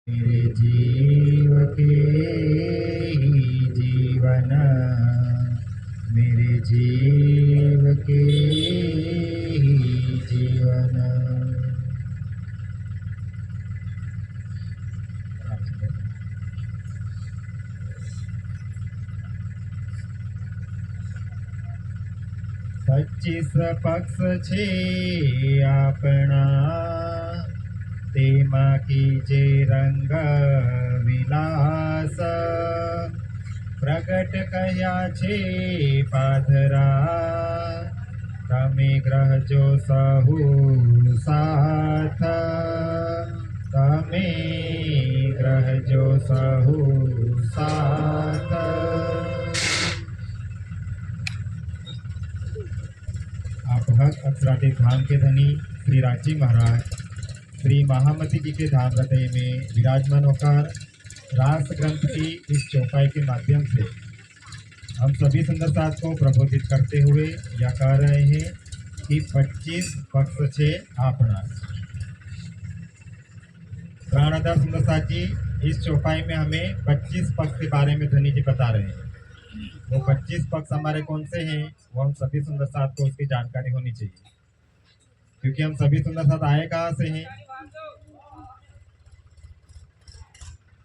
मेरे जीव के ही जीवन, मेरे जीव के ही जीवन। पच्चीस पक्ष छे आपना, तेमा कीजे रंग विलास। प्रगट कह्या छे पाधरा, तमे ग्रहजो सहु साथ, तमे ग्रहजो सहु साथ। आप भक्त अक्षराधि धाम के धनी श्री राजी महाराज श्री महामती जी के धाम हृदय में विराजमान होकर रास ग्रंथ की इस चौपाई के माध्यम से हम सभी सुंदर साथ को प्रबोधित करते हुए यह कह रहे हैं कि 25 पक्ष छे आपना। प्राणदास सुंदर साथ जी इस चौपाई में हमें 25 पक्ष के बारे में धनी जी बता रहे हैं। वो 25 पक्ष हमारे कौन से हैं, वो हम सभी सुंदर साथ को उसकी जानकारी होनी चाहिए, क्योंकि हम सभी सुंदर साथ आए कहाँ से हैं।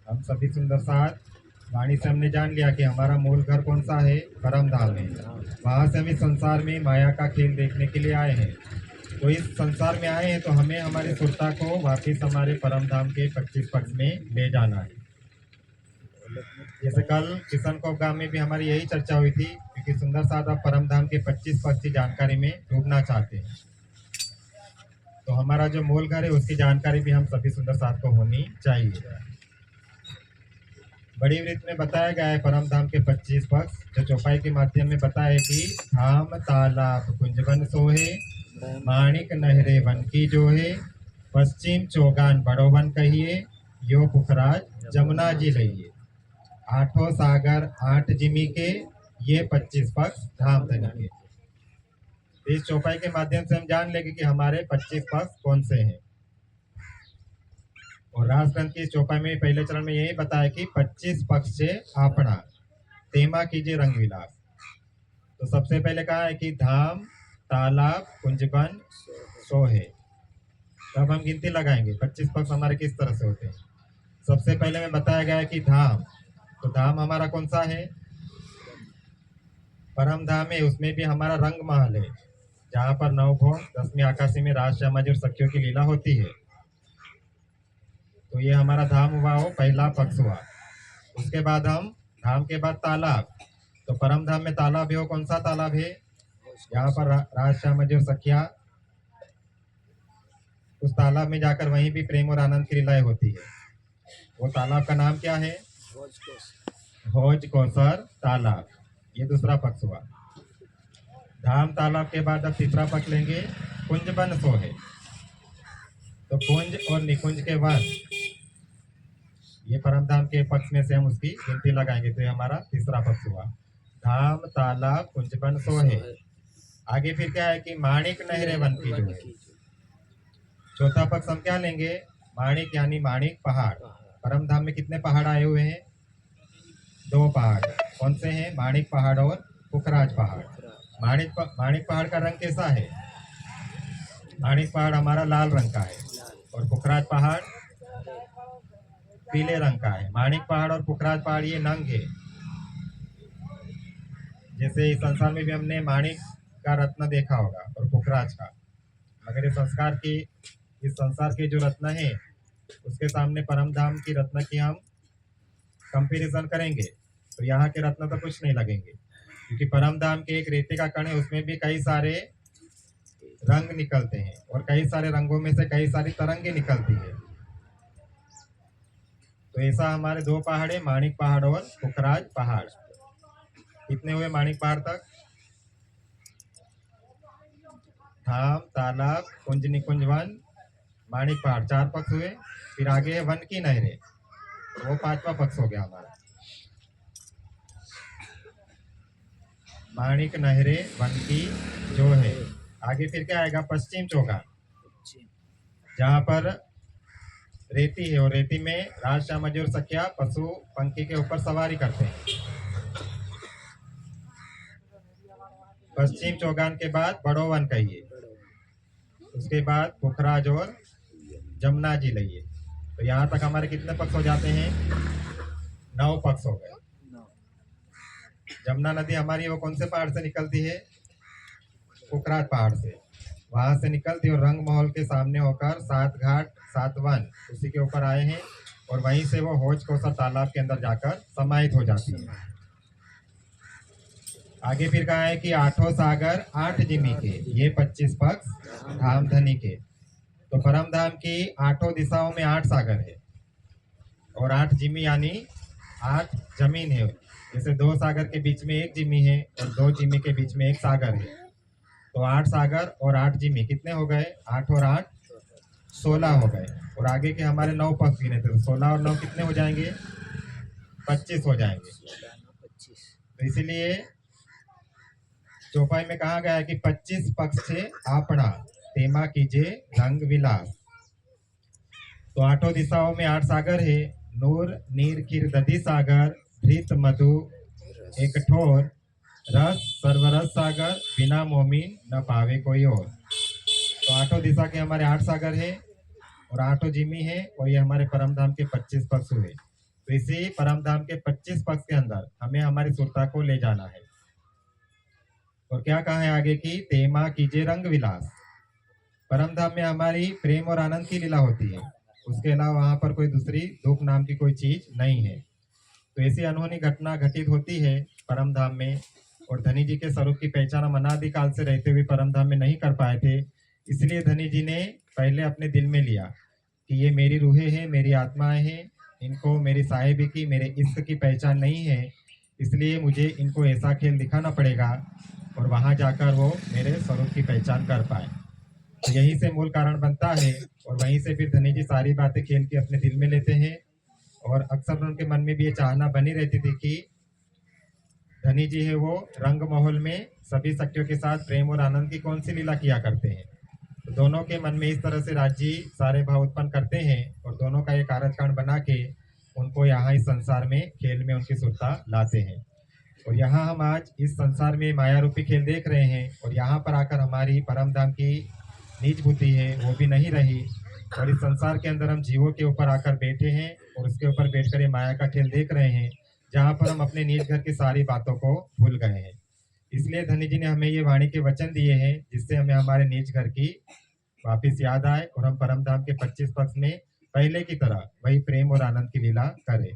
हम सभी सुंदर साथ वाणी से हमने जान लिया कि हमारा मूल घर कौन सा है, परम धाम है। वहां से हम इस संसार में माया का खेल देखने के लिए आए हैं। तो इस संसार में आए हैं तो हमें हमारी सुरता को वापिस हमारे परम धाम के 25 पक्ष में ले जाना है। जैसे कल किशनकोप गांव में भी हमारी यही चर्चा हुई थी, क्योंकि सुंदर साथ अब परम धाम के 25 पक्ष की जानकारी में डूबना चाहते हैं। तो हमारा जो मूल घर है उसकी जानकारी भी हम सभी सुंदर साथ को होनी चाहिए। बड़ी वृत्त में बताया गया है परम धाम के 25 पक्ष, जो चौपाई के माध्यम में बताया कि धाम तालाब कुंजवन सोहे, माणिक नहरे वन की जो है, पश्चिम चौगान बड़ो वन कहिए, यो पुखराज जमुना जी लइए, आठों सागर 8 जिमी के, ये 25 पक्ष धाम धनी के। इस चौपाई के माध्यम से हम जान लेंगे कि हमारे 25 पक्ष कौन से हैं। और राजग्रंथ की चौपाई में पहले चरण में यही बताया कि 25 पक्ष से आपना, तेमा कीजिए रंग विलास। तो सबसे पहले कहा है कि धाम तालाब कुंजवन सोहे। तब हम गिनती लगाएंगे 25 पक्ष हमारे किस तरह से होते हैं। सबसे पहले में बताया गया है कि धाम, तो धाम हमारा कौन सा है, परम धाम है। उसमें भी हमारा रंग महल है, जहाँ पर नवभोग 10वीं आकाशी में राज श्यामा जी और सखियों की लीला होती है। तो ये हमारा धाम हुआ, हो पहला पक्ष हुआ। उसके बाद हम धाम के बाद तालाब, तो परम धाम में तालाब है, वो कौन सा तालाब है, यहाँ पर राज श्यामा जी और सखिया उस तालाब में जाकर वहीं भी प्रेम और आनंद की लीलाएं होती है। वो तालाब का नाम क्या है, भोज कौसर तालाब। ये दूसरा पक्ष हुआ। धाम तालाब के बाद अब तीसरा पक्ष लेंगे, कुंजवन सोहे। तो कुंज और निकुंज के वन, ये परम धाम के पक्ष में से हम उसकी गिनती लगाएंगे, तो ये हमारा तीसरा पक्ष हुआ। धाम तालाब कुंजवन सोहे। आगे फिर क्या है कि माणिक नहरे वन की जो है। चौथा पक्ष हम क्या लेंगे, माणिक यानी माणिक पहाड़। परम धाम में कितने पहाड़ आए हुए हैं, 2 पहाड़। कौन से हैं, माणिक पहाड़ और पुखराज पहाड़। माणिक पहाड़ का रंग कैसा है, माणिक पहाड़ हमारा लाल रंग का है, और पुखराज पहाड़ पीले रंग का है। माणिक पहाड़ और पुखराज पहाड़ ये नंग है। जैसे इस संसार में भी हमने माणिक का रत्न देखा होगा और पुखराज का, मगर इस संसार के जो रत्न है उसके सामने परम धाम की रत्न की हम कंपैरिजन करेंगे तो यहाँ के रत्न तो कुछ नहीं लगेंगे, क्योंकि परम धाम के एक रेते का कण है, उसमें भी कई सारे रंग निकलते हैं, और कई सारे रंगों में से कई सारी तरंगे निकलती है। तो ऐसा हमारे 2 पहाड़ है, माणिक पहाड़ और पुखराज पहाड़। कितने हुए माणिक पहाड़ तक, धाम तालाब कुंज निकुंज वन माणिक पहाड़ 4 पक्ष हुए। फिर आगे है वन की नहरें, वो 5वां पक्ष हो गया हमारा। माणिक नहरे वन की जो है। आगे फिर क्या आएगा, पश्चिम चौगान, जहाँ पर रेती है और रेती में राज श्याम मजूर सखिया पशु पंखी के ऊपर सवारी करते हैं। पश्चिम चौगान के बाद बड़ोवन कहिए, उसके बाद पुखराज और जमुना जी लइए। तो यहाँ तक हमारे कितने पक्ष हो जाते हैं? 9 पक्ष हो गए। जमुना नदी हमारी वो कौन से पहाड़ से निकलती है? पुखराज पहाड़ से। वहां से निकलती और रंग महल के सामने होकर 7 घाट 7 वन उसी के ऊपर आए हैं और वहीं से वो हौज कोसर तालाब के अंदर जाकर समाहित हो जाती है। आगे फिर कहा है कि 8 सागर 8 जिमी के, ये 25 पक्ष धाम धनी के। तो परम धाम की 8 दिशाओं में 8 सागर है और 8 जिमी यानी 8 जमीन है। जैसे 2 सागर के बीच में 1 जिमी है और 2 जिमी के बीच में 1 सागर है। तो 8 सागर और 8 जिमी कितने हो गए? 8 और 8 16 हो गए। और आगे के हमारे 9 पक्ष गिने थे, तो 16 और 9 कितने हो जाएंगे? 25 हो जाएंगे। तो इसीलिए चौपाई में कहा गया है कि 25 पक्ष से आपना तेमा कीजिए रंग विलास। तो 8 दिशाओं में 8 सागर है। नूर नीर खीर दधी सागर, धृत मधु एक ठोर, रस सर्वरस सागर, बिना मोमिन न पावे कोई और। तो 8 दिशा के हमारे 8 सागर है और 8 जिमी है और ये हमारे परम धाम के 25 पक्ष हुए। तो इसी परम धाम के 25 पक्ष के अंदर हमें हमारी सुरता को ले जाना है। और क्या कहा है आगे की? तेमा कीजिए रंग विलास। परम धाम में हमारी प्रेम और आनंद की लीला होती है, उसके अलावा वहां पर कोई दूसरी दुख नाम की कोई चीज नहीं है। तो ऐसी अनहोनी घटना घटित होती है परम धाम में। और धनी जी के स्वरूप की पहचान हम अनादि काल से रहते हुए परम धाम में नहीं कर पाए थे। इसलिए धनी जी ने पहले अपने दिल में लिया कि ये मेरी रूहें हैं, मेरी आत्माएं हैं, इनको मेरी साहिबी की, मेरे इश्क की पहचान नहीं है, इसलिए मुझे इनको ऐसा खेल दिखाना पड़ेगा और वहां जाकर वो मेरे स्वरूप की पहचान कर पाए। तो यहीं से मूल कारण बनता है और वहीं से फिर धनी जी सारी बातें खेल के अपने दिल में लेते हैं। और अक्सर उनके मन में भी ये चाहना बनी रहती थी कि धनी जी है वो रंग महल में सभी सखियों के साथ प्रेम और आनंद की कौन सी लीला किया करते हैं। तो दोनों के मन में इस तरह से राजी सारे भाव उत्पन्न करते हैं और दोनों का एक कारजकांड बना के उनको यहाँ इस संसार में खेल में उनकी सुरता लाते हैं। और यहाँ हम आज इस संसार में माया रूपी खेल देख रहे हैं और यहाँ पर आकर हमारी परम धाम की नीच बुद्धि है वो भी नहीं रही और इस संसार के अंदर हम जीवों के ऊपर आकर बैठे हैं और उसके ऊपर बैठकर ये माया का खेल देख रहे हैं, जहाँ पर हम अपने नीच घर की सारी बातों को भूल गए हैं। इसलिए धनी जी ने हमें ये वाणी के वचन दिए हैं जिससे हमें हमारे नीच घर की वापिस याद आए और हम परम धाम के 25 पक्ष में पहले की तरह वही प्रेम और आनंद की लीला करें,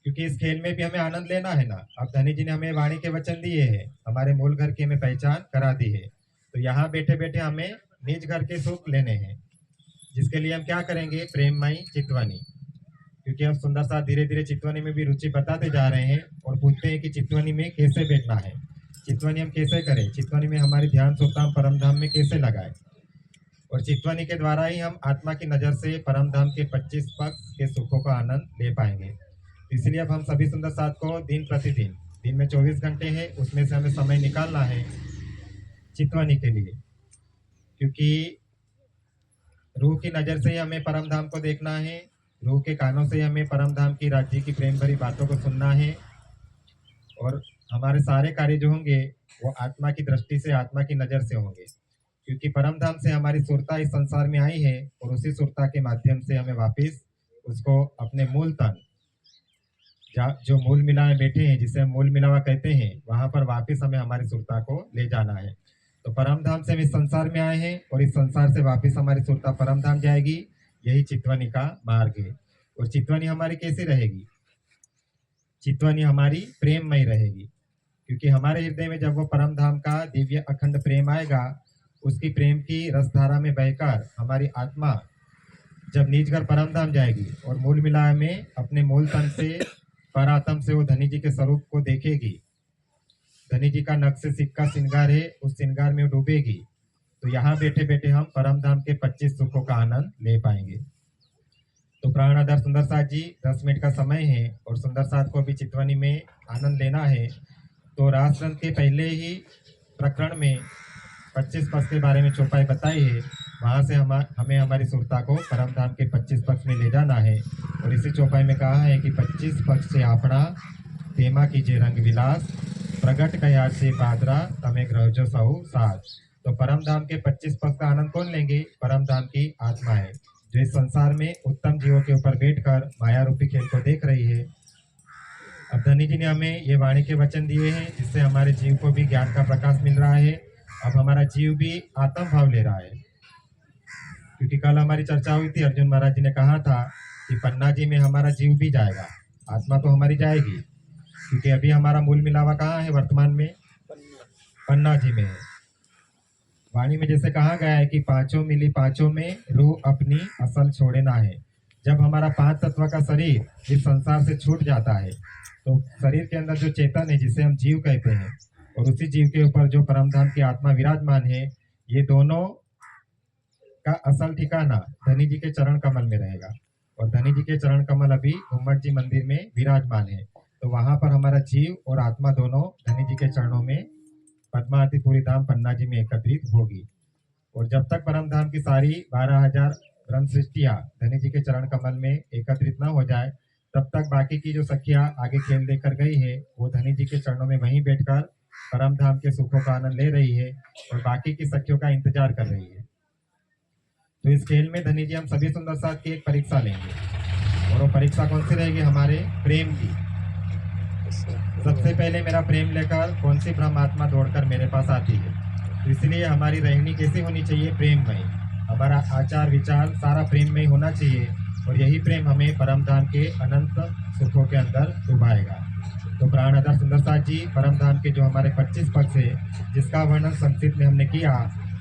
क्योंकि इस खेल में भी हमें आनंद लेना है ना। अब धनी जी ने हमें वाणी के वचन दिए हैं, हमारे मूल घर की हमें पहचान करा दी है, तो यहाँ बैठे बैठे हमें निज घर के सुख लेने हैं, जिसके लिए हम क्या करेंगे? प्रेममयी चितवनी। क्योंकि हम सुंदर साथ धीरे धीरे चितवनी में भी रुचि बताते जा रहे हैं और पूछते हैं कि चितवनी में कैसे बैठना है, चितवनी हम कैसे करें, चितवनी में हमारी ध्यान सुरता हम परम धाम में कैसे लगाए। और चितवनी के द्वारा ही हम आत्मा की नजर से परम धाम के 25 पक्ष के सुखों का आनंद ले पाएंगे। इसलिए अब हम सभी सुंदर साथ को दिन प्रतिदिन, दिन में 24 घंटे है, उसमें से हमें समय निकालना है चितवनी के लिए, क्योंकि रूह की नजर से ही हमें परम धाम को देखना है, रूह के कानों से हमें परम धाम की राज्य की प्रेम भरी बातों को सुनना है और हमारे सारे कार्य जो होंगे वो आत्मा की दृष्टि से, आत्मा की नजर से होंगे, क्योंकि परम धाम से हमारी सुरता इस संसार में आई है और उसी सुरता के माध्यम से हमें वापिस उसको अपने मूल तन, जो मूल मिला में बैठे हैं, जिसे हम मूल मिलावा कहते हैं, वहां पर वापिस हमें हमारी सुरता को ले जाना है। तो परम धाम से हम इस संसार में आए हैं और इस संसार से वापिस हमारी सुरता परम धाम जाएगी, यही चितवनी का मार्ग है। और चितवनी हमारी कैसी रहेगी? चितवनी हमारी प्रेममय रहेगी, क्योंकि हमारे हृदय में जब वो परम धाम का दिव्य अखंड प्रेम आएगा, उसकी प्रेम की रसधारा में बहकर हमारी आत्मा जब निज घर परम धाम जाएगी और मूल मिलाय में अपने मूल तन से, परात्म से वो धनी जी के स्वरूप को देखेगी, धनी जी का नक्श से सिक्का श्रृंगार है, उस श्रृंगार में डूबेगी, तो यहाँ बैठे बैठे हम परम धाम के 25 सुखों का आनंद ले पाएंगे। तो प्राणाधार सुंदर साथ जी 10 मिनट का समय है और सुंदर साथ को भी चितवनी में आनंद लेना है। तो राष्ट्र के पहले ही प्रकरण में 25 पक्ष के बारे में चौपाई बताई है वहां से हमें हमारी सुरता को परम धाम के 25 पक्ष में ले जाना है। और इसी चौपाई में कहा है कि 25 पक्ष से आपना तेमा कीजिए रंग विलास, प्रगट कया से पादरा तमें ग्रह जो सहु साथ। तो परम धाम के 25 पक्ष का आनंद कौन लेंगे? परम धाम की आत्मा है, जो इस संसार में उत्तम जीवों के ऊपर बैठकर माया रूपी खेल को देख रही है। अब धनी जी ने हमें ये वाणी के वचन दिए हैं, जिससे हमारे जीव को भी ज्ञान का प्रकाश मिल रहा है। अब हमारा जीव भी आत्म भाव ले रहा है, क्योंकि कल हमारी चर्चा हुई थी, अर्जुन महाराज जी ने कहा था कि पन्ना जी में हमारा जीव भी जाएगा, आत्मा तो हमारी जाएगी, क्योंकि अभी हमारा मूल मिलावा कहाँ है? वर्तमान में पन्ना जी में है। वाणी में जैसे कहा गया है कि पांचों मिली पांचों में रूह अपनी असल छोड़े ना है। जब हमारा 5 तत्व का शरीर इस संसार से छूट जाता है, तो शरीर के अंदर जो चेतन है, जिसे हम जीव कहते हैं, और उसी जीव के ऊपर जो परमधाम की आत्मा विराजमान है, ये दोनों का असल ठिकाना धनी जी के चरण कमल में रहेगा। और धनी जी के चरण कमल अभी घुम्मट जी मंदिर में विराजमान है, तो वहां पर हमारा जीव और आत्मा दोनों धनी जी के चरणों में पद्मावती पूरी धाम पन्ना जी में एकत्रित होगी। और जब तक परम धाम की सारी 12,000 ब्रह्म सृष्टियां धनी जी के चरण कमल में एकत्रित न हो जाए, तब तक बाकी की जो सखियां आगे खेल देकर गई है, वो धनी जी के चरणों में वहीं बैठकर परम धाम के सुखों का आनंद ले रही है और बाकी की सखियों का इंतजार कर रही है। तो इस खेल में धनी जी हम सभी सुंदर साथ की एक परीक्षा लेंगे, और वो परीक्षा कौन सी रहेगी? हमारे प्रेम की। सबसे पहले मेरा प्रेम लेकर कौन सी ब्रह्मात्मा दौड़कर मेरे पास आती है? तो इसलिए हमारी रहनी कैसी होनी चाहिए? प्रेममय। हमारा आचार विचार सारा प्रेममय होना चाहिए, और यही प्रेम हमें परम धाम के अनंत सुखों के अंदर डुबाएगा। तो प्राणधर सुंदर साथ जी परम धाम के जो हमारे 25 पक्ष है, जिसका वर्णन संक्षिप्त में हमने किया,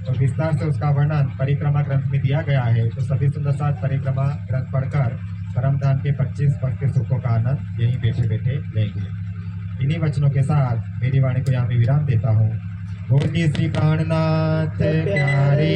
और विस्तार से उसका वर्णन परिक्रमा ग्रंथ में दिया गया है। तो सभी सुंदर साथ परिक्रमा ग्रंथ पढ़कर परम धाम के 25 पक्ष के सुखों का आनंद यहीं बैठे बैठे लेंगे। इन्हीं वचनों के साथ मेरी वाणी को यहाँ में विराम देता हूँ। बोलिए श्री प्राणनाथ प्यारे